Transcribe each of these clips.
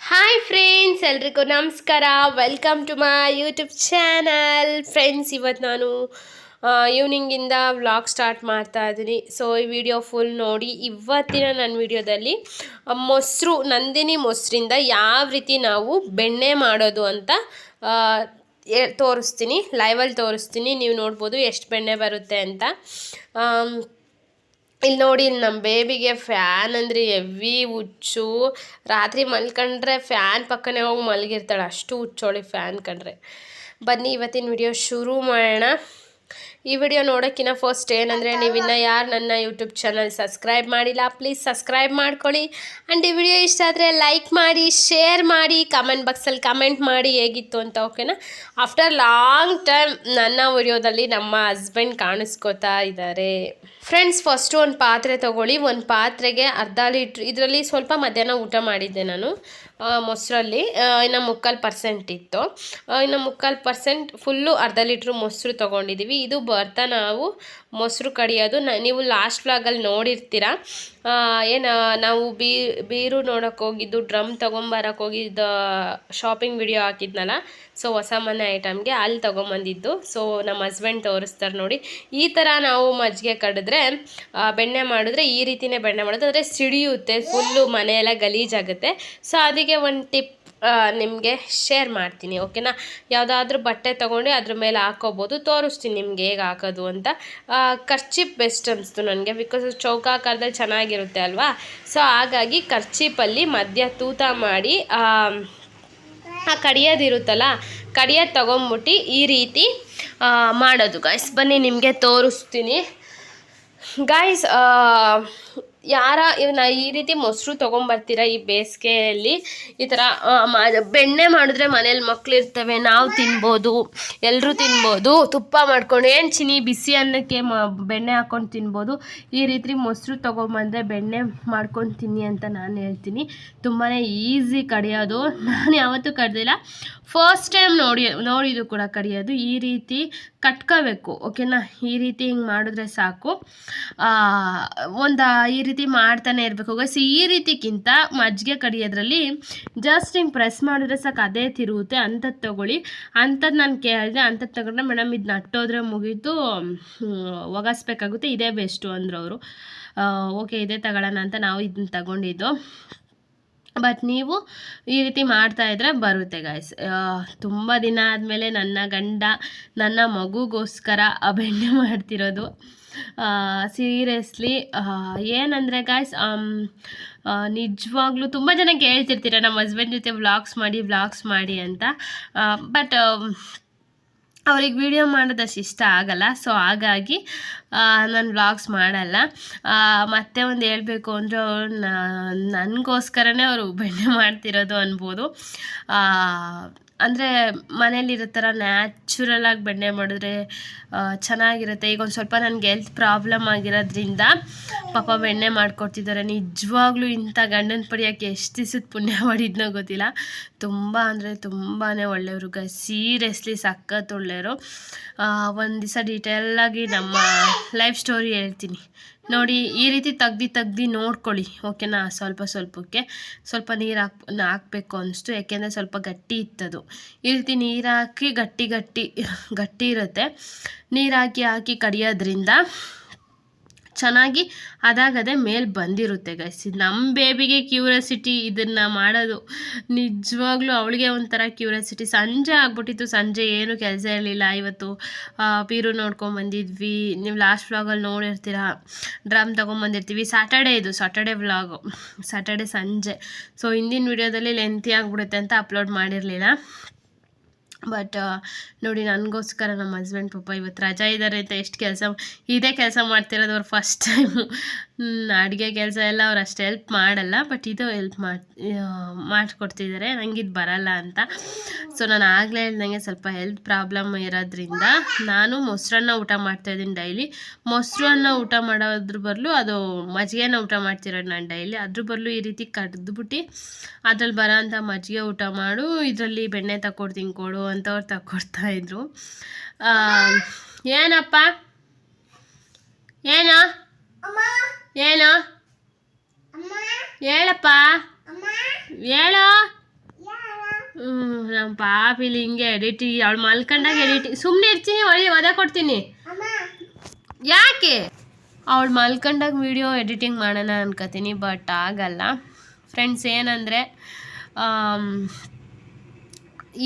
Hi friends, ಎಲ್ರಿಗೂ ನಮಸ್ಕಾರ. Welcome to my YouTube channel. Friends, ಇವತ್ತು ನಾನು ಈವ್ನಿಂಗಿಂದ ವ್ಲಾಗ್ ಸ್ಟಾರ್ಟ್ ಮಾಡ್ತಾ ಇದ್ದೀನಿ. ಸೊ ಈ ವಿಡಿಯೋ ಫುಲ್ ನೋಡಿ. ಇವತ್ತಿನ ನನ್ನ ವಿಡಿಯೋದಲ್ಲಿ ಮೊಸರು, ನಂದಿನಿ ಮೊಸರಿಂದ ಯಾವ ರೀತಿ ನಾವು ಬೆಣ್ಣೆ ಮಾಡೋದು ಅಂತ ತೋರಿಸ್ತೀನಿ, ಲೈವಲ್ಲಿ ತೋರಿಸ್ತೀನಿ. ನೀವು ನೋಡ್ಬೋದು ಎಷ್ಟು ಬೆಣ್ಣೆ ಬರುತ್ತೆ ಅಂತ. ಇಲ್ಲಿ ನೋಡಿ, ನಮ್ಮ ಬೇಬಿಗೆ ಫ್ಯಾನ್ ಅಂದರೆ ಹೆವಿ ಹುಚ್ಚು. ರಾತ್ರಿ ಮಲ್ಕೊಂಡ್ರೆ ಫ್ಯಾನ್ ಪಕ್ಕನೇ ಹೋಗಿ ಮಲಗಿರ್ತಾಳೆ, ಅಷ್ಟು ಹುಚ್ಚೋಳಿ ಫ್ಯಾನ್ ಕಂಡ್ರೆ. ಬನ್ನಿ ಇವತ್ತಿನ ವಿಡಿಯೋ ಶುರು ಮಾಡೋಣ. ಈ ವಿಡಿಯೋ ನೋಡೋಕ್ಕಿಂತ ಫಸ್ಟ್ ಏನಂದರೆ, ನೀವಿನ್ನು ಯಾರು ನನ್ನ ಯೂಟ್ಯೂಬ್ ಚಾನಲ್ ಸಬ್ಸ್ಕ್ರೈಬ್ ಮಾಡಿಲ್ಲ, ಪ್ಲೀಸ್ ಸಬ್ಸ್ಕ್ರೈಬ್ ಮಾಡ್ಕೊಳ್ಳಿ. ಆ್ಯಂಡ್ ಈ ವಿಡಿಯೋ ಇಷ್ಟ ಆದರೆ ಲೈಕ್ ಮಾಡಿ, ಶೇರ್ ಮಾಡಿ, ಕಮೆಂಟ್ ಬಾಕ್ಸಲ್ಲಿ ಕಮೆಂಟ್ ಮಾಡಿ ಹೇಗಿತ್ತು ಅಂತ, ಓಕೆನಾ? ಆಫ್ಟರ್ ಲಾಂಗ್ ಟೈಮ್ ನನ್ನ ವಿಡಿಯೋದಲ್ಲಿ ನಮ್ಮ ಹಸ್ಬೆಂಡ್ ಕಾಣಿಸ್ಕೋತಾ ಇದ್ದಾರೆ. ಫ್ರೆಂಡ್ಸ್, ಫಸ್ಟು ಒಂದು ಪಾತ್ರೆ ತೊಗೊಳ್ಳಿ. ಒಂದು ಪಾತ್ರೆಗೆ ಅರ್ಧ ಲೀಟ್ರ್, ಇದರಲ್ಲಿ ಸ್ವಲ್ಪ ಮಧ್ಯಾಹ್ನ ಊಟ ಮಾಡಿದ್ದೆ ನಾನು ಮೊಸರಲ್ಲಿ. ಇನ್ನು 3/4% ಇತ್ತು. ಇನ್ನು 3/4% ಫುಲ್ಲು ಅರ್ಧ ಲೀಟ್ರ್ ಮೊಸರು ತೊಗೊಂಡಿದ್ದೀವಿ. ಇದು ಬರ್ತಾ ನಾವು ಮೊಸರು ಕಡಿಯೋದು. ನೀವು ಲಾಸ್ಟ್ ವ್ಲಾಗಲ್ಲಿ ನೋಡಿರ್ತೀರ. ನಾವು ಬೀರು ನೋಡೋಕೆ ಹೋಗಿದ್ದು, ಡ್ರಮ್ ತೊಗೊಂಬರಕ್ಕೆ ಹೋಗಿದ್ದು ಶಾಪಿಂಗ್ ವಿಡಿಯೋ ಹಾಕಿದ್ನಲ್ಲ. ಸೊ ಹೊಸ ಮನೆ ಐಟಮ್ಗೆ ಅಲ್ಲಿ ತೊಗೊಂಬಂದಿದ್ದು. ಸೊ ನಮ್ಮ ಹಸ್ಬೆಂಡ್ ತೋರಿಸ್ತಾರೆ ನೋಡಿ. ಈ ಥರ ನಾವು ಮಜ್ಜಿಗೆ ಕಡಿದ್ರೆ, ಬೆಣ್ಣೆ ಮಾಡಿದ್ರೆ ಈ ರೀತಿಯೇ ಬೆಣ್ಣೆ ಮಾಡೋದು. ಅಂದರೆ ಸಿಡಿಯುತ್ತೆ, ಫುಲ್ಲು ಮನೆಯೆಲ್ಲ ಗಲೀಜಾಗುತ್ತೆ. ಸೊ ಅದಕ್ಕೆ ಒಂದು ಟಿಪ್ ನಿಮಗೆ ಶೇರ್ ಮಾಡ್ತೀನಿ, ಓಕೆನಾ? ಯಾವುದಾದ್ರೂ ಬಟ್ಟೆ ತೊಗೊಂಡು ಅದ್ರ ಮೇಲೆ ಹಾಕೋಬೋದು. ತೋರಿಸ್ತೀನಿ ನಿಮ್ಗೆ ಹೇಗೆ ಹಾಕೋದು ಅಂತ. ಕರ್ಚೀಪ್ ಬೆಸ್ಟ್ ಅನಿಸ್ತು ನನಗೆ, ಬಿಕಾಸ್ ಚೌಕಾಕಾರದಲ್ಲಿ ಚೆನ್ನಾಗಿರುತ್ತೆ ಅಲ್ವಾ. ಸೊ ಹಾಗಾಗಿ ಕರ್ಚೀಪಲ್ಲಿ ಮಧ್ಯ ತೂತ ಮಾಡಿ ಕಡಿಯೋದಿರುತ್ತಲ್ಲ, ಕಡಿಯೋದು ತೊಗೊಂಬಿಟ್ಟು ಈ ರೀತಿ ಮಾಡೋದು ಗಾಯ್ಸ್. ಬನ್ನಿ ನಿಮಗೆ ತೋರಿಸ್ತೀನಿ ಗಾಯ್ಸ್. ಈ ರೀತಿ ಮೊಸರು ತೊಗೊಂಬರ್ತೀರ ಈ ಬೇಸಿಗೆಯಲ್ಲಿ. ಈ ಥರ ಬೆಣ್ಣೆ ಮಾಡಿದ್ರೆ ಮನೇಲಿ ಮಕ್ಳು ಇರ್ತವೆ, ನಾವು ತಿನ್ಬೋದು, ಎಲ್ಲರೂ ತಿನ್ಬೋದು. ತುಪ್ಪ ಮಾಡ್ಕೊಂಡು ಏನು ಚಿನಿ ಬಿಸಿ ಅನ್ನಕ್ಕೆ ಬೆಣ್ಣೆ ಹಾಕ್ಕೊಂಡು ತಿನ್ಬೋದು. ಈ ರೀತಿ ಮೊಸರು ತೊಗೊಂಬಂದರೆ ಬೆಣ್ಣೆ ಮಾಡ್ಕೊಂಡು ತಿನ್ನಿ ಅಂತ ನಾನು ಹೇಳ್ತೀನಿ. ತುಂಬಾ ಈಸಿ ಕಡಿಯೋದು. ನಾನು ಯಾವತ್ತೂ ಕಡ್ದಿಲ್ಲ, ಫಸ್ಟ್ ಟೈಮ್ ನೋಡಿದ್ದು ಕೂಡ ಕಡಿಯೋದು. ಈ ರೀತಿ ಕಟ್ಕೋಬೇಕು, ಓಕೆನಾ? ಈ ರೀತಿ ಹಿಂಗೆ ಮಾಡಿದ್ರೆ ಸಾಕು. ಈ ರೀತಿ ಮಾಡ್ತಾನೆ ಇರಬೇಕು ಗೈಸ್. ಈ ರೀತಿಗಿಂತ ಮಜ್ಜಿಗೆ ಕಡಿಯೋದ್ರಲ್ಲಿ ಜಸ್ಟ್ ಹಿಂಗೆ ಪ್ರೆಸ್ ಮಾಡಿದ್ರೆ ಸಾಕು, ಅದೇ ತಿರುಗುತ್ತೆ. ಅಂಥದ್ದು ತೊಗೊಳ್ಳಿ. ಅಂಥದ್ದು ನಾನು ಕೇಳಿದೆ, ಅಂಥದ್ದು ತಗೊಂಡ್ರೆ ಮೇಡಮ್ ಇದು ನಟ್ಟೋದ್ರೆ ಮುಗೀತು, ಒಗಸ್ಬೇಕಾಗುತ್ತೆ, ಇದೇ ಬೆಸ್ಟು ಅಂದರು ಅವರು. ಓಕೆ, ಇದೇ ತಗೊಳ್ಳೋಣ ಅಂತ ನಾವು ಇದನ್ನ ತಗೊಂಡಿದ್ದು. ಬಟ್ ನೀವು ಈ ರೀತಿ ಮಾಡ್ತಾಯಿದ್ರೆ ಬರುತ್ತೆ ಗಾಯ್ಸ್. ತುಂಬ ದಿನ ಆದಮೇಲೆ ನನ್ನ ಗಂಡ ನನ್ನ ಮಗುಗೋಸ್ಕರ ಬೆಣ್ಣೆ ಮಾಡ್ತಿರೋದು. ಸೀರಿಯಸ್ಲಿ ಏನಂದರೆ ಗಾಯ್ಸ್, ನಿಜವಾಗ್ಲೂ ತುಂಬ ಜನಕ್ಕೆ ಹೇಳ್ತಿರ್ತೀರ ನಮ್ಮ ಹಸ್ಬೆಂಡ್ ಜೊತೆ ವ್ಲಾಗ್ಸ್ ಮಾಡಿ ಅಂತ. ಬಟ್ ಅವ್ರಿಗೆ ವಿಡಿಯೋ ಮಾಡೋದಷ್ಟು ಇಷ್ಟ ಆಗಲ್ಲ. ಸೊ ಹಾಗಾಗಿ ನಾನು ವ್ಲಾಗ್ಸ್ ಮಾಡಲ್ಲ. ಮತ್ತೆ ಒಂದು ಹೇಳಬೇಕು ಅಂದರೆ, ನನಗೋಸ್ಕರನೇ ಅವರು ಬೆಣ್ಣೆ ಮಾಡ್ತಿರೋದು ಅನ್ಬೋದು. ಅಂದರೆ ಮನೇಲಿರೋ ಥರ ನ್ಯಾಚುರಲಾಗಿ ಬೆಣ್ಣೆ ಮಾಡಿದ್ರೆ ಚೆನ್ನಾಗಿರುತ್ತೆ. ಈಗ ಒಂದು ಸ್ವಲ್ಪ ನನಗೆ ಹೆಲ್ತ್ ಪ್ರಾಬ್ಲಮ್ ಆಗಿರೋದ್ರಿಂದ ಪಾಪ ಬೆಣ್ಣೆ ಮಾಡಿಕೊಡ್ತಿದ್ದಾರೆ. ನಿಜವಾಗ್ಲೂ ಇಂಥ ಗಂಡನ ಪಡೆಯೋಕ್ಕೆ ಎಷ್ಟು ದಿವಸದ ಪುಣ್ಯ ಮಾಡಿದ್ನೋ ಗೊತ್ತಿಲ್ಲ. ತುಂಬ ಅಂದರೆ ತುಂಬಾ ಒಳ್ಳೆಯವರು ಗ, ಸೀರಿಯಸ್ಲಿ ಸಖತ್ ಒಳ್ಳೆಯವರು. ಒಂದು ದಿವಸ ಡೀಟೇಲಾಗಿ ನಮ್ಮ ಲೈಫ್ ಸ್ಟೋರಿ ಹೇಳ್ತೀನಿ ನೋಡಿ. ಈ ರೀತಿ ತೆಗ್ದು ನೋಡ್ಕೊಳ್ಳಿ, ಓಕೆನಾ? ಸ್ವಲ್ಪಕ್ಕೆ ಸ್ವಲ್ಪ ನೀರು ಹಾಕಬೇಕು ಅನಿಸ್ತು, ಯಾಕೆಂದರೆ ಸ್ವಲ್ಪ ಗಟ್ಟಿ ಇತ್ತದು. ಈ ರೀತಿ ನೀರು ಹಾಕಿ ಗಟ್ಟಿ ಇರುತ್ತೆ. ನೀರು ಹಾಕಿ ಕಡಿಯೋದ್ರಿಂದ ಚೆನ್ನಾಗಿ ಅದಾಗದೆ ಮೇಲೆ ಬಂದಿರುತ್ತೆ ಗೈಸ್. ನಮ್ಮ ಬೇಬಿಗೆ ಕ್ಯೂರಿಯಾಸಿಟಿ ಇದನ್ನು ಮಾಡೋದು. ನಿಜವಾಗ್ಲೂ ಅವಳಿಗೆ ಒಂಥರ ಕ್ಯೂರಿಯಾಸಿಟಿ. ಸಂಜೆ ಆಗ್ಬಿಟ್ಟಿತ್ತು, ಸಂಜೆ ಏನು ಕೆಲಸ ಇರಲಿಲ್ಲ. ಇವತ್ತು ಪೀರು ನೋಡ್ಕೊಂಬಂದಿದ್ವಿ, ನೀವು ಲಾಸ್ಟ್ ವ್ಲಾಗಲ್ಲಿ ನೋಡಿರ್ತೀರ. ಡ್ರಮ್ ತೊಗೊಂಬಂದಿರ್ತೀವಿ. ಸಾಟರ್ಡೆ ವ್ಲಾಗು, ಸಾಟರ್ಡೆ ಸಂಜೆ. ಸೊ ಹಿಂದಿನ ವಿಡಿಯೋದಲ್ಲಿ ಲೆಂತಿ ಆಗಿಬಿಡುತ್ತೆ ಅಂತ ಅಪ್ಲೋಡ್ ಮಾಡಿರಲಿಲ್ಲ. ಬಟ್ ನೋಡಿ, ನನಗೋಸ್ಕರ ನಮ್ಮ ಹಸ್ಬೆಂಡ್ ಪಾಪ ಇವತ್ತು ರಜಾ ಇದ್ದಾರೆ ಅಂತ ಇದೇ ಕೆಲಸ ಮಾಡ್ತಿರೋದು ಅವ್ರು ಫಸ್ಟ್ ಟೈಮು. ಅಡುಗೆ ಕೆಲಸ ಎಲ್ಲ ಅವ್ರು ಅಷ್ಟು ಹೆಲ್ಪ್ ಮಾಡಲ್ಲ, ಬಟ್ ಇದು ಹೆಲ್ಪ್ ಮಾಡಿಕೊಡ್ತಿದ್ದಾರೆ. ನನಗೆ ಇದು ಬರಲ್ಲ ಅಂತ. ಸೊ ನಾನು ಆಗಲೇ ಹೇಳ್ದಂಗೆ ಸ್ವಲ್ಪ ಹೆಲ್ತ್ ಪ್ರಾಬ್ಲಮ್ ಇರೋದ್ರಿಂದ ನಾನು ಮೊಸರನ್ನ ಊಟ ಮಾಡ್ತಾಯಿದ್ದೀನಿ ಡೈಲಿ. ಮೊಸರನ್ನ ಊಟ ಮಾಡೋದ್ರ ಬದಲು ಅದು ಮಜ್ಜಿಗೆನ ಊಟ ಮಾಡ್ತಿರೋದು ನಾನು ಡೈಲಿ. ಅದ್ರ ಬದಲು ಈ ರೀತಿ ಕಡ್ದುಬಿಟ್ಟು ಅದ್ರಲ್ಲಿ ಬರೋ ಅಂಥ ಮಜ್ಜಿಗೆ ಊಟ ಮಾಡು, ಇದರಲ್ಲಿ ಬೆಣ್ಣೆ ತಗೊಡ್ತೀನಿ ಕೊಡು ಅಂತವ್ರು ತಗೊಡ್ತಾಯಿದ್ರು. ಏನಪ್ಪ, ಏನೋ ಹೇಳಪ್ಪ, ಹೇಳೋ. ನಮ್ಮ ಪಾಪಿಲಿ ಹಿಂಗೆ ಎಡಿಟಿಂಗ್ ಅವಳು ಮಲ್ಕೊಂಡಾಗ ಎಡಿಟಿಂಗ್ ಸುಮ್ಮನೆ ಇರ್ತೀನಿ ಒದೆ ಕೊಡ್ತೀನಿ. ಯಾಕೆ ಅವಳು ಮಲ್ಕೊಂಡಾಗ ವೀಡಿಯೋ ಎಡಿಟಿಂಗ್ ಮಾಡೋಣ ಅನ್ಕೋತೀನಿ, ಬಟ್ ಆಗಲ್ಲ ಫ್ರೆಂಡ್ಸ್. ಏನಂದರೆ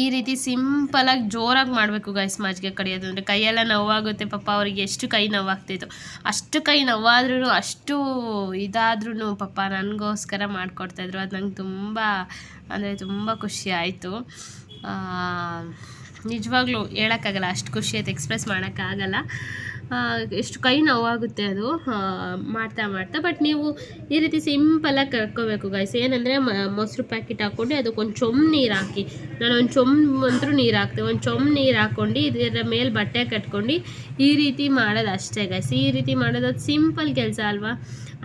ಈ ರೀತಿ ಸಿಂಪಲಾಗಿ ಜೋರಾಗಿ ಮಾಡಬೇಕು ಗೈಸ್ ಮಜ್ಜಿಗೆ ಕಡಿಯೋದು. ಅಂದರೆ ಕೈಯೆಲ್ಲ ನೋವಾಗುತ್ತೆ ಪಾಪ, ಅವ್ರಿಗೆ ಎಷ್ಟು ಕೈ ನೋವಾಗ್ತಿತ್ತು, ಅಷ್ಟು ಕೈ ನೋವಾದ್ರೂ ಅಷ್ಟು ಇದಾದ್ರೂ ಪಾಪ ನನಗೋಸ್ಕರ ಮಾಡಿಕೊಡ್ತಾಯಿದ್ರು. ಅದು ನಂಗೆ ತುಂಬ ಅಂದರೆ ತುಂಬ ಖುಷಿ ಆಯಿತು. ನಿಜವಾಗ್ಲೂ ಹೇಳೋಕ್ಕಾಗಲ್ಲ, ಅಷ್ಟು ಖುಷಿ ಆಯ್ತು, ಎಕ್ಸ್ಪ್ರೆಸ್ ಮಾಡೋಕ್ಕಾಗಲ್ಲ. ಎಷ್ಟು ಕೈ ನೋವಾಗುತ್ತೆ ಅದು ಮಾಡ್ತಾ ಮಾಡ್ತಾ. ಬಟ್ ನೀವು ಈ ರೀತಿ ಸಿಂಪಲಾಗಿ ಕರ್ಕೋಬೇಕು ಗೈಸ್. ಏನಂದರೆ ಮೊಸರು ಪ್ಯಾಕೆಟ್ ಹಾಕ್ಕೊಂಡು ಅದಕ್ಕೊಂದು ಚೊಂಬು ನೀರು ಹಾಕಿ, ನಾನು ಒಂದು ಚೊಂಬು ಅಂತೂ ನೀರು ಹಾಕ್ತೆ, ಒಂದು ಚೊಂಬು ನೀರು ಹಾಕ್ಕೊಂಡು ಇದರ ಮೇಲೆ ಬಟ್ಟೆ ಕಟ್ಕೊಂಡು ಈ ರೀತಿ ಮಾಡೋದು ಅಷ್ಟೇ ಗೈಸ್. ಈ ರೀತಿ ಮಾಡೋದು ಅದು ಸಿಂಪಲ್ ಕೆಲಸ ಅಲ್ವಾ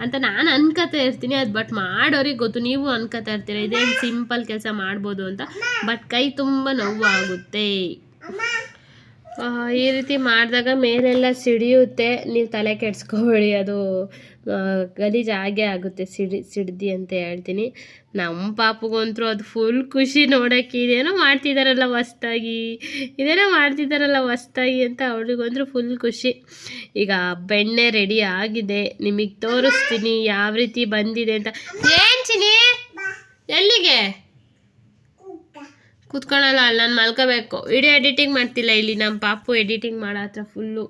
ಅಂತ ನಾನು ಅನ್ಕೋತಾ ಇರ್ತೀನಿ. ಅದು ಬಟ್ ಮಾಡೋರಿಗೆ ಗೊತ್ತು, ನೀವು ಅನ್ಕೋತಾ ಇರ್ತೀರ ಇದೇನು ಸಿಂಪಲ್ ಕೆಲಸ ಮಾಡ್ಬೋದು ಅಂತ, ಬಟ್ ಕೈ ತುಂಬ ನೋವು ಆಗುತ್ತೆ. ಈ ರೀತಿ ಮಾಡಿದಾಗ ಮೇಲೆಲ್ಲ ಸಿಡಿಯುತ್ತೆ, ನೀವು ತಲೆ ಕೆಡ್ಸ್ಕೊಬೇಡಿ, ಅದು ಗಲೀಜು ಆಗೇ ಆಗುತ್ತೆ, ಸಿಡ್ದು ಅಂತ ಹೇಳ್ತೀನಿ. ನಮ್ಮ ಪಾಪಗಂತೂ ಅದು ಫುಲ್ ಖುಷಿ ನೋಡೋಕ್ಕೆ, ಇದೇನೋ ಮಾಡ್ತಿದ್ದಾರಲ್ಲ ಹೊಸ್ದಾಗಿ ಅಂತ ಅವ್ರಿಗಂದ್ರೂ ಫುಲ್ ಖುಷಿ. ಈಗ ಬೆಣ್ಣೆ ರೆಡಿ ಆಗಿದೆ, ನಿಮಗೆ ತೋರಿಸ್ತೀನಿ ಯಾವ ರೀತಿ ಬಂದಿದೆ ಅಂತ. ಏನು ಚಿನಿ ಎಲ್ಲಿಗೆ ಕೂತ್ಕೊಳ್ಳಲ್ಲ, ಅಲ್ಲಿ ನಾನು ಮಲ್ಕೋಬೇಕು, ವಿಡಿಯೋ ಎಡಿಟಿಂಗ್ ಮಾಡ್ತಿಲ್ಲ ಇಲ್ಲಿ. ನಮ್ಮ ಪಾಪು ಎಡಿಟಿಂಗ್ ಮಾಡೋ ಹತ್ರ ಫುಲ್ಲು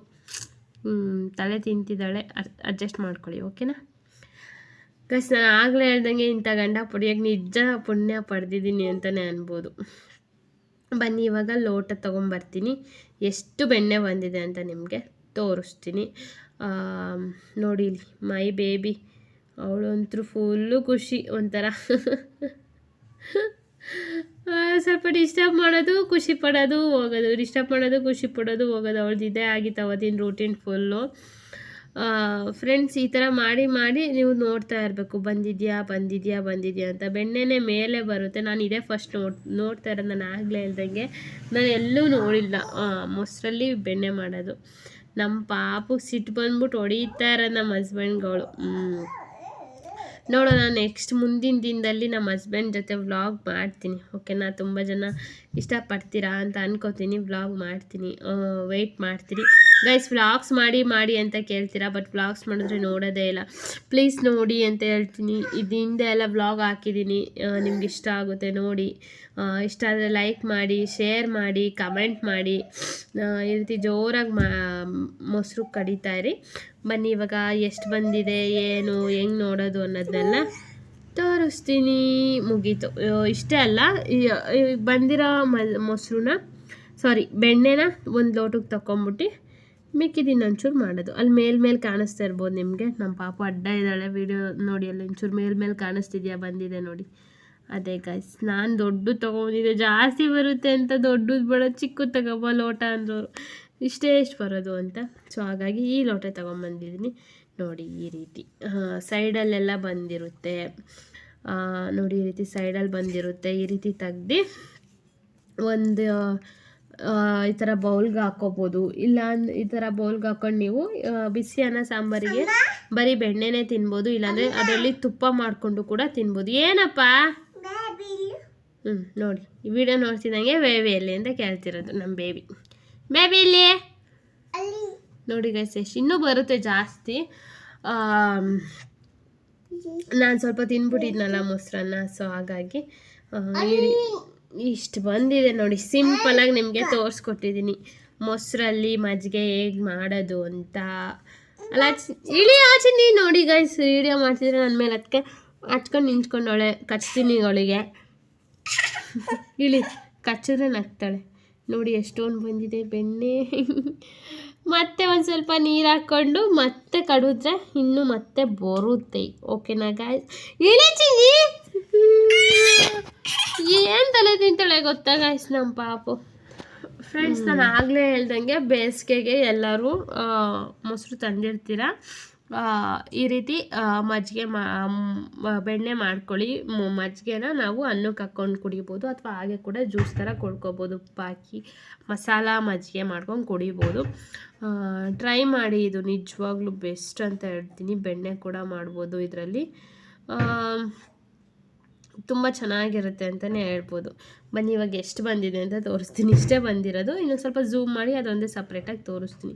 ತಲೆ ತಿಂತಿದ್ದಾಳೆ, ಅಡ್ಜಸ್ಟ್ ಮಾಡ್ಕೊಳ್ಳಿ ಓಕೆನಾ ಗೈಸ್. ನಾನು ಆಗಲೇ ಹೇಳ್ದಂಗೆ ಇಂಥ ಗಂಡ ಪುಡಿಯೋಕ್ಕೆ ನಿಜ ಪುಣ್ಯ ಪಡೆದಿದ್ದೀನಿ ಅಂತಲೇ ಅನ್ಬೋದು. ಬನ್ನಿ ಇವಾಗ ಲೋಟ ತೊಗೊಂಬರ್ತೀನಿ, ಎಷ್ಟು ಬೆಣ್ಣೆ ಬಂದಿದೆ ಅಂತ ನಿಮಗೆ ತೋರಿಸ್ತೀನಿ. ನೋಡಿ ಮೈ ಬೇಬಿ, ಅವಳಂತೂ ಫುಲ್ಲು ಖುಷಿ ಒಂಥರ. ಸ್ವಲ್ಪ ಡಿಸ್ಟರ್ಬ್ ಮಾಡೋದು, ಖುಷಿ ಪಡೋದು, ಹೋಗೋದು, ಡಿಸ್ಟರ್ಬ್ ಮಾಡೋದು, ಖುಷಿ ಪಡೋದು, ಹೋಗೋದು, ಅವಳದ್ದು ಇದೇ ಆಗಿತ್ತು ಅವತ್ತಿನ ರೂಟೀನ್ ಫುಲ್ಲು. ಫ್ರೆಂಡ್ಸ್ ಈ ಥರ ಮಾಡಿ ಮಾಡಿ ನೀವು ನೋಡ್ತಾ ಇರಬೇಕು, ಬಂದಿದೆಯಾ ಅಂತ. ಬೆಣ್ಣೆನೇ ಮೇಲೆ ಬರುತ್ತೆ. ನಾನು ಇದೇ ಫಸ್ಟ್ ನೋಡ್ತಾ ಇರೋದು, ನಾನು ಆಗಲೇ ಹೇಳ್ದಂಗೆ ನಾನು ಎಲ್ಲೂ ನೋಡಿಲ್ಲ ಮೊಸರಲ್ಲಿ ಬೆಣ್ಣೆ ಮಾಡೋದು. ನಮ್ಮ ಪಾಪು ಸಿಟ್ಟು ಬಂದ್ಬಿಟ್ಟು ಹೊಡಿತಾ ಇರೋದು ನಮ್ಮ ಹಸ್ಬೆಂಡ್ಗಳು. ನೋಡೋಣ ನೆಕ್ಸ್ಟ್ ಮುಂದಿನ ದಿನದಲ್ಲಿ ನಮ್ಮ ಹಸ್ಬೆಂಡ್ ಜೊತೆ ವ್ಲಾಗ್ ಮಾಡ್ತೀನಿ ಓಕೆನಾ. ತುಂಬ ಜನ ಇಷ್ಟಪಡ್ತೀರಾ ಅಂತ ಅನ್ಕೋತೀನಿ, ವ್ಲಾಗ್ ಮಾಡ್ತೀನಿ, ವೆಯ್ಟ್ ಮಾಡ್ತೀನಿ ಗೈಸ್. ವ್ಲಾಗ್ಸ್ ಮಾಡಿ ಅಂತ ಕೇಳ್ತೀರಾ, ಬಟ್ ವ್ಲಾಗ್ಸ್ ಮಾಡಿದ್ರೆ ನೋಡೋದೇ ಇಲ್ಲ. ಪ್ಲೀಸ್ ನೋಡಿ ಅಂತ ಹೇಳ್ತೀನಿ. ಇದರಿಂದ ಎಲ್ಲ ವ್ಲಾಗ್ ಹಾಕಿದ್ದೀನಿ, ನಿಮ್ಗೆ ಇಷ್ಟ ಆಗುತ್ತೆ ನೋಡಿ. ಇಷ್ಟ ಆದರೆ ಲೈಕ್ ಮಾಡಿ, ಶೇರ್ ಮಾಡಿ, ಕಮೆಂಟ್ ಮಾಡಿ. ಈ ರೀತಿ ಜೋರಾಗಿ ಮೊಸರು ಕಡಿತಾ ಇರಿ. ಬನ್ನಿ ಇವಾಗ ಎಷ್ಟು ಬಂದಿದೆ, ಏನು ಹೆಂಗೆ ನೋಡೋದು ಅನ್ನೋದನ್ನೆಲ್ಲ ತೋರಿಸ್ತೀನಿ. ಮುಗೀತು. ಇಷ್ಟೇ ಅಲ್ಲ, ಬಂದಿರೋ ಬೆಣ್ಣೆನ ಒಂದು ಲೋಟಕ್ಕೆ ತಗೊಂಬಿಟ್ಟು ಮಿಕ್ಕಿದ್ದು ಒಂಚೂರು ಮಾಡೋದು. ಅಲ್ಲಿ ಮೇಲ್ಮೇಲೆ ಕಾಣಿಸ್ತಾ ಇರ್ಬೋದು ನಿಮಗೆ. ನಮ್ಮ ಪಾಪ ಅಡ್ಡ ಇದ್ದಾಳೆ, ವಿಡಿಯೋ ನೋಡಿ, ಅಲ್ಲಿ ಒಂಚೂರು ಮೇಲ್ಮೇಲೆ ಕಾಣಿಸ್ತಿದ್ಯಾ, ಬಂದಿದೆ ನೋಡಿ. ಅದೇ ಗೈಸ್, ನಾನು ದೊಡ್ಡದು ತೊಗೊಂಡಿದ್ದೆ, ಜಾಸ್ತಿ ಬರುತ್ತೆ ಅಂತ ದೊಡ್ಡದು ಬರೋದು, ಚಿಕ್ಕದು ತಗೊಬ ಲೋಟ ಅಂದವರು ಇಷ್ಟೇ ಎಷ್ಟು ಬರೋದು ಅಂತ. ಸೊ ಹಾಗಾಗಿ ಈ ಲೋಟ ತೊಗೊಂಬಂದಿದ್ದೀನಿ ನೋಡಿ. ಈ ರೀತಿ ಸೈಡಲ್ಲೆಲ್ಲ ಬಂದಿರುತ್ತೆ ನೋಡಿ, ಈ ರೀತಿ ಸೈಡಲ್ಲಿ ಬಂದಿರುತ್ತೆ. ಈ ರೀತಿ ತೆಗ್ದು ಒಂದು ಈ ಥರ ಬೌಲ್ಗೆ ಹಾಕ್ಕೋಬೋದು. ಇಲ್ಲ ಈ ಥರ ಬೌಲ್ಗೆ ಹಾಕ್ಕೊಂಡು ನೀವು ಬಿಸಿ ಅನ್ನ ಸಾಂಬಾರಿಗೆ ಬರೀ ಬೆಣ್ಣೆನೇ ತಿನ್ಬೋದು, ಇಲ್ಲಾಂದರೆ ಅದರಲ್ಲಿ ತುಪ್ಪ ಮಾಡಿಕೊಂಡು ಕೂಡ ತಿನ್ಬೋದು. ಏನಪ್ಪ ನೋಡಿ, ಈ ವಿಡಿಯೋ ನೋಡ್ತಿದ್ದಂಗೆ ಬೇಬಿ ಎಲ್ಲಿ ಅಂತ ಕೇಳ್ತಿರೋದು. ನಮ್ಮ ಬೇಬಿ ಇಲ್ಲಿ ನೋಡಿ ಗೈಸ್, ಎಷ್ಟು ಇನ್ನೂ ಬರುತ್ತೆ ಜಾಸ್ತಿ. ನಾನು ಸ್ವಲ್ಪ ತಿನ್ಬಿಟ್ಟಿದ್ನಲ್ಲ ಮೊಸರನ್ನ, ಸೊ ಹಾಗಾಗಿ ಇಷ್ಟು ಬಂದಿದೆ ನೋಡಿ. ಸಿಂಪಲಾಗಿ ನಿಮಗೆ ತೋರಿಸ್ಕೊಟ್ಟಿದ್ದೀನಿ ಮೊಸರಲ್ಲಿ ಮಜ್ಜಿಗೆ ಹೇಗೆ ಮಾಡೋದು ಅಂತ. ಅಲ್ಲ ಇಳಿ ಆಚೆ ನೀ ನೋಡಿ ಗೈಸ್, ವಿಡಿಯೋ ಮಾಡ್ತಿದ್ರೆ ನನ್ನ ಮೇಲೆ ಅದಕ್ಕೆ ಹಚ್ಕೊಂಡು ನಿಂತ್ಕೊಂಡವಳೆ, ಕಚ್ತೀನಿ ಅವಳಿಗೆ. ಇಳಿ ಕಚ್ಚಿದ್ರೆ ನಗ್ತಾಳೆ ನೋಡಿ. ಎಷ್ಟೊಂದು ಬಂದಿದೆ ಬೆಣ್ಣೆ. ಮತ್ತೆ ಒಂದು ಸ್ವಲ್ಪ ನೀರು ಹಾಕ್ಕೊಂಡು ಮತ್ತೆ ಕಡಿದ್ರೆ ಇನ್ನೂ ಮತ್ತೆ ಬರುತ್ತೆ ಓಕೆನಾ ಗಾಯ್ಸ್. ಇಳಿಚಿನಿ ಏನು ತಲೆ ತಿಂತಾಳೆ ಗೊತ್ತಾ ಗಾಯ್ಸ್ ನಮ್ಮ ಪಾಪು. ಫ್ರೆಂಡ್ಸ್, ನಾನು ಆಗಲೇ ಹೇಳ್ದಂಗೆ ಬೇಸಿಗೆಗೆ ಎಲ್ಲರೂ ಮೊಸರು ತಂದಿರ್ತೀರ, ಈ ರೀತಿ ಮಜ್ಜಿಗೆ ಬೆಣ್ಣೆ ಮಾಡ್ಕೊಳ್ಳಿ. ಮಜ್ಜಿಗೆನ ನಾವು ಅನ್ನಕ್ಕೆ ಹಾಕ್ಕೊಂಡು ಕುಡಿಬೋದು, ಅಥವಾ ಹಾಗೆ ಕೂಡ ಜ್ಯೂಸ್ ಥರ ಕೊಡ್ಕೋಬೋದು. ಉಪ್ಪು ಹಾಕಿ ಮಸಾಲ ಮಜ್ಜಿಗೆ ಮಾಡ್ಕೊಂಡು ಕುಡಿಬೋದು. ಟ್ರೈ ಮಾಡಿ, ಇದು ನಿಜವಾಗ್ಲೂ ಬೆಸ್ಟ್ ಅಂತ ಹೇಳ್ತೀನಿ. ಬೆಣ್ಣೆ ಕೂಡ ಮಾಡ್ಬೋದು ಇದರಲ್ಲಿ. ತುಂಬ ಚೆನ್ನಾಗಿರುತ್ತೆ ಅಂತಲೇ ಹೇಳ್ಬೋದು. ಬನ್ನಿ ಇವಾಗ ಎಷ್ಟು ಬಂದಿದೆ ಅಂತ ತೋರಿಸ್ತೀನಿ. ಇಷ್ಟೇ ಬಂದಿರೋದು, ಇನ್ನೊಂದು ಸ್ವಲ್ಪ ಝೂಮ್ ಮಾಡಿ ಅದೊಂದೇ ಸಪ್ರೇಟಾಗಿ ತೋರಿಸ್ತೀನಿ.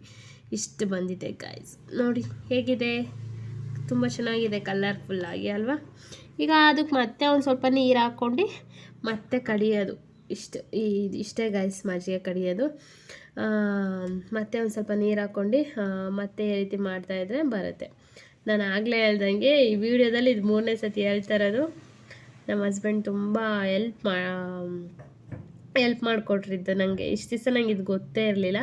ಇಷ್ಟು ಬಂದಿದೆ ಗಾಯ್ಸ್, ನೋಡಿ ಹೇಗಿದೆ, ತುಂಬ ಚೆನ್ನಾಗಿದೆ ಕಲರ್ಫುಲ್ಲಾಗಿ ಅಲ್ವಾ. ಈಗ ಅದಕ್ಕೆ ಮತ್ತೆ ಒಂದು ಸ್ವಲ್ಪ ನೀರು ಹಾಕ್ಕೊಂಡು ಮತ್ತೆ ಕಡಿಯೋದು. ಇಷ್ಟೇ ಗಾಯ್ಸ್ ಮಜ್ಜಿಗೆ ಕಡಿಯೋದು. ಮತ್ತೆ ಒಂದು ಸ್ವಲ್ಪ ನೀರು ಹಾಕ್ಕೊಂಡು ಮತ್ತೆ ಈ ರೀತಿ ಮಾಡ್ತಾಯಿದ್ರೆ ಬರುತ್ತೆ. ನಾನು ಆಗಲೇ ಹೇಳ್ದಂಗೆ ಈ ವಿಡಿಯೋದಲ್ಲಿ ಇದು 3ನೇ ಸತಿ ಹೇಳ್ತಾ ಇರೋದು. ನಮ್ಮ ಹಸ್ಬೆಂಡ್ ತುಂಬ ಹೆಲ್ಪ್ ಮಾಡಿಕೊಟ್ರಿದ್ದು ನನಗೆ. ಇಷ್ಟು ದಿವಸ ನಂಗೆ ಇದು ಗೊತ್ತೇ ಇರಲಿಲ್ಲ.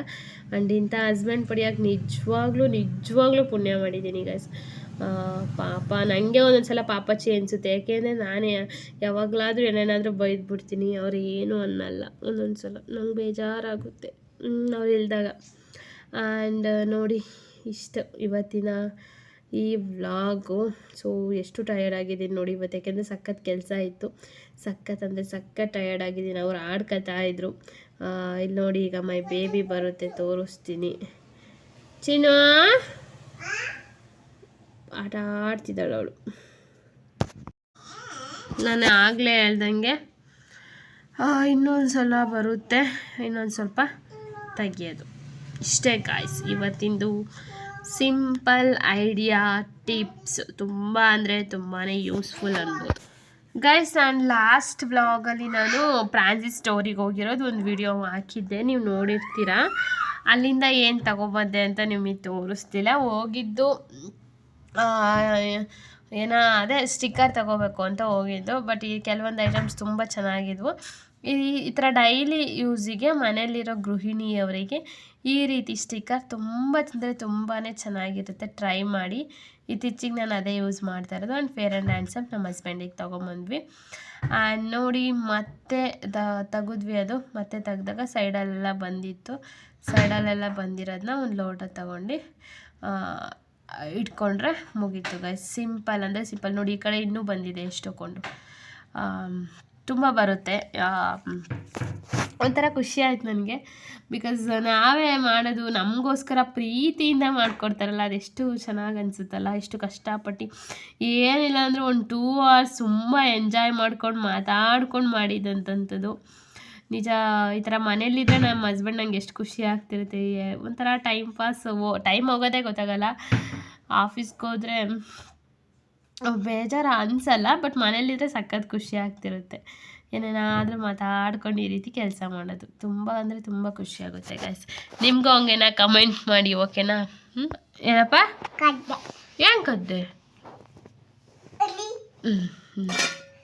ಆ್ಯಂಡ್ ಇಂಥ ಹಸ್ಬೆಂಡ್ ಪಡಿಯೋಕೆ ನಿಜವಾಗ್ಲೂ ಪುಣ್ಯ ಮಾಡಿದ್ದೀನಿ ಗೈಸ್. ಪಾಪ ನನಗೆ ಒಂದೊಂದು ಸಲ ಪಾಪಚ್ಚಿ ಅನಿಸುತ್ತೆ. ಯಾಕೆಂದರೆ ನಾನೇ ಯಾವಾಗಲಾದರೂ ಏನೇನಾದರೂ ಬೈದ್ಬಿಡ್ತೀನಿ, ಅವ್ರು ಏನೂ ಅನ್ನಲ್ಲ. ಒಂದೊಂದು ಸಲ ನಂಗೆ ಬೇಜಾರಾಗುತ್ತೆ ಅವ್ರು ಇಲ್ದಾಗ. ಆ್ಯಂಡ್ ನೋಡಿ ಇಷ್ಟು ಇವತ್ತಿನ ಈ ವ್ಲಾಗು. ಸೊ ಎಷ್ಟು ಟಯರ್ಡ್ ಆಗಿದ್ದೀನಿ ನೋಡಿ ಇವತ್ತು, ಯಾಕೆಂದರೆ ಸಖತ್ ಕೆಲಸ ಇತ್ತು. ಸಖತ್ ಟಯರ್ಡ್ ಆಗಿದ್ದೀನಿ. ಅವ್ರು ಆಡ್ಕೊತಾ ಇದ್ರು. ಇಲ್ಲಿ ನೋಡಿ ಈಗ ಮೈ ಬೇಬಿ ಬರುತ್ತೆ, ತೋರಿಸ್ತೀನಿ. ಚಿನ್ನು ಆಟ ಆಡ್ತಿದ್ದಾಳೆ ಅವಳು. ನಾನು ಆಗಲೇ ಹೇಳ್ದಂಗೆ ಇನ್ನೊಂದು ಸಲ ಬರುತ್ತೆ, ಇನ್ನೊಂದು ಸ್ವಲ್ಪ ತೆಗಿಯೋದು. ಇಷ್ಟೇ ಗಾಯ್ಸ್ ಇವತ್ತಿಂದು ಸಿಂಪಲ್ ಐಡಿಯಾ ಟಿಪ್ಸ್. ತುಂಬ ಅಂದರೆ ತುಂಬಾ ಯೂಸ್ಫುಲ್ ಅನ್ಬೋದು ಗೈಸ್. ಆ್ಯಂಡ್ ಲಾಸ್ಟ್ ವ್ಲಾಗಲ್ಲಿ ನಾನು ಪ್ರಾನ್ಸಿ ಸ್ಟೋರಿಗೆ ಹೋಗಿರೋದು ಒಂದು ವಿಡಿಯೋ ಹಾಕಿದ್ದೆ, ನೀವು ನೋಡಿರ್ತೀರ. ಅಲ್ಲಿಂದ ಏನು ತಗೊಬಂದೆ ಅಂತ ನಿಮಗೆ ತೋರಿಸ್ತಿಲ್ಲ. ಹೋಗಿದ್ದು ಅದೇ ಸ್ಟಿಕ್ಕರ್ ತಗೋಬೇಕು ಅಂತ ಹೋಗಿದ್ದು. ಬಟ್ ಈ ಕೆಲವೊಂದು ಐಟಮ್ಸ್ ತುಂಬ ಚೆನ್ನಾಗಿದ್ವು. ಈ ಥರ ಡೈಲಿ ಯೂಸಿಗೆ ಮನೆಯಲ್ಲಿರೋ ಗೃಹಿಣಿಯವರಿಗೆ ಈ ರೀತಿ ಸ್ಟಿಕ್ಕರ್ ತುಂಬ ತುಂಬಾ ಚೆನ್ನಾಗಿರುತ್ತೆ. ಟ್ರೈ ಮಾಡಿ. ಇತ್ತೀಚಿಗೆ ನಾನು ಅದೇ ಯೂಸ್ ಮಾಡ್ತಾ ಇರೋದು. ಆ್ಯಂಡ್ ಫೇರ್ ಆ್ಯಂಡ್ ಹ್ಯಾಂಡ್ಸಮ್ ನಮ್ಮ ಹಸ್ಬೆಂಡಿಗೆ ತೊಗೊಂಬಂದ್ವಿ. ಆ್ಯಂಡ್ ನೋಡಿ ಮತ್ತೆ ತೆಗೆದ್ವಿ. ಅದು ಮತ್ತೆ ತೆಗ್ದಾಗ ಸೈಡಲ್ಲೆಲ್ಲ ಬಂದಿತ್ತು. ಸೈಡಲ್ಲೆಲ್ಲ ಬಂದಿರೋದನ್ನ ಒಂದು ಲೋಟ ತೊಗೊಂಡು ಇಟ್ಕೊಂಡ್ರೆ ಮುಗೀತು ಗೈಸ್. ಸಿಂಪಲ್ ಅಂದರೆ ಸಿಂಪಲ್. ನೋಡಿ ಈ ಕಡೆ ಇನ್ನೂ ಬಂದಿದೆ ಎಷ್ಟೊಂದು. ತುಂಬ ಬರುತ್ತೆ. ಒಂಥರ ಖುಷಿ ಆಯ್ತು ನನಗೆ. ಬಿಕಾಸ್ ನಾವೇ ಮಾಡೋದು ನಮಗೋಸ್ಕರ ಪ್ರೀತಿಯಿಂದ ಮಾಡಿಕೊಡ್ತಾರಲ್ಲ, ಅದೆಷ್ಟು ಚೆನ್ನಾಗಿ ಅನಿಸುತ್ತಲ್ಲ. ಎಷ್ಟು ಕಷ್ಟಪಟ್ಟು ಏನಿಲ್ಲ ಅಂದರೆ ಒಂದು 2 hours ತುಂಬ ಎಂಜಾಯ್ ಮಾಡ್ಕೊಂಡು ಮಾತಾಡ್ಕೊಂಡು ಮಾಡಿದಂಥದ್ದು ನಿಜ. ಈ ಥರ ಮನೇಲಿದ್ದರೆ ನಮ್ಮ ಹಸ್ಬೆಂಡ್ ನಂಗೆ ಎಷ್ಟು ಖುಷಿ ಆಗ್ತಿರುತ್ತೆ. ಒಂಥರ ಟೈಮ್ ಹೋಗೋದೇ ಗೊತ್ತಾಗಲ್ಲ. ಆಫೀಸ್ಗೆ ಹೋದರೆ ಬೇಜಾರು ಅನಿಸಲ್ಲ, ಬಟ್ ಮನೇಲಿದ್ದರೆ ಸಖತ್ ಖುಷಿ ಆಗ್ತಿರುತ್ತೆ. ಏನೇನಾದರೂ ಮಾತಾಡ್ಕೊಂಡು ಈ ರೀತಿ ಕೆಲಸ ಮಾಡೋದು ತುಂಬ ಅಂದರೆ ತುಂಬ ಖುಷಿಯಾಗುತ್ತೆ ಗೈಸ್. ನಿಮಗೂ ಹಂಗೇನಾ ಕಮೆಂಟ್ ಮಾಡಿ, ಓಕೆನಾ? ಏನಪ್ಪ ಏನು ಕದ್ದೆ?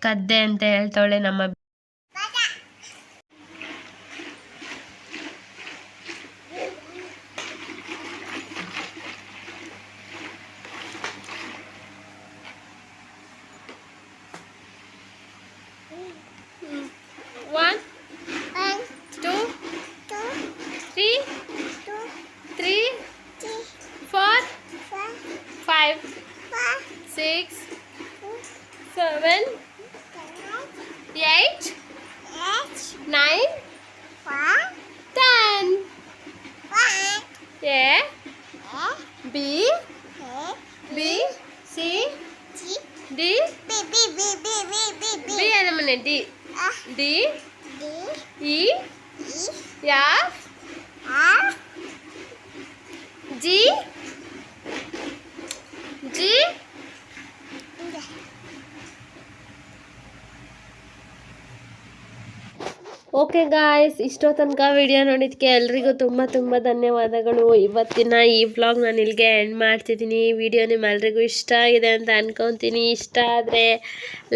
ಕದ್ದೆ ಅಂತ ಹೇಳ್ತಾಳೆ ನಮ್ಮ. ಓಕೆ ಗಾಯ್ಸ್, ಇಷ್ಟೋ ತನಕ ವಿಡಿಯೋ ನೋಡಿದ್ದಕ್ಕೆ ಎಲ್ರಿಗೂ ತುಂಬ ಧನ್ಯವಾದಗಳು. ಇವತ್ತಿನ ಈ ವ್ಲಾಗ್ ನಾನು ಇಲ್ಲಿಗೆ ಎಂಡ್ ಮಾಡ್ತಿದ್ದೀನಿ. ವಿಡಿಯೋ ನಿಮ್ಮೆಲ್ರಿಗೂ ಇಷ್ಟ ಆಗಿದೆ ಅಂತ ಅನ್ಕೊತೀನಿ. ಇಷ್ಟ ಆದರೆ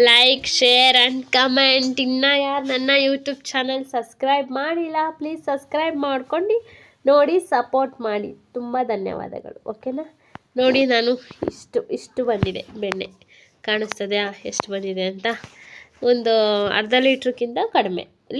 ಲೈಕ್, ಶೇರ್ ಆ್ಯಂಡ್ ಕಮೆಂಟ್. ಇನ್ನೂ ಯಾರು ನನ್ನ ಯೂಟ್ಯೂಬ್ ಚಾನಲ್ ಸಬ್ಸ್ಕ್ರೈಬ್ ಮಾಡಿಲ್ಲ, ಪ್ಲೀಸ್ ಸಬ್ಸ್ಕ್ರೈಬ್ ಮಾಡ್ಕೊಂಡು ನೋಡಿ, ಸಪೋರ್ಟ್ ಮಾಡಿ. ತುಂಬ ಧನ್ಯವಾದಗಳು. ಓಕೆನಾ? ನೋಡಿ ನಾನು ಇಷ್ಟು ಬಂದಿದೆ ಬೆಣ್ಣೆ. ಕಾಣಿಸ್ತದೆಯಾ ಎಷ್ಟು ಬಂದಿದೆ ಅಂತ? ಒಂದು ಅರ್ಧ ಲೀಟ್ರ್ಗಿಂತ ಕಡಿಮೆ.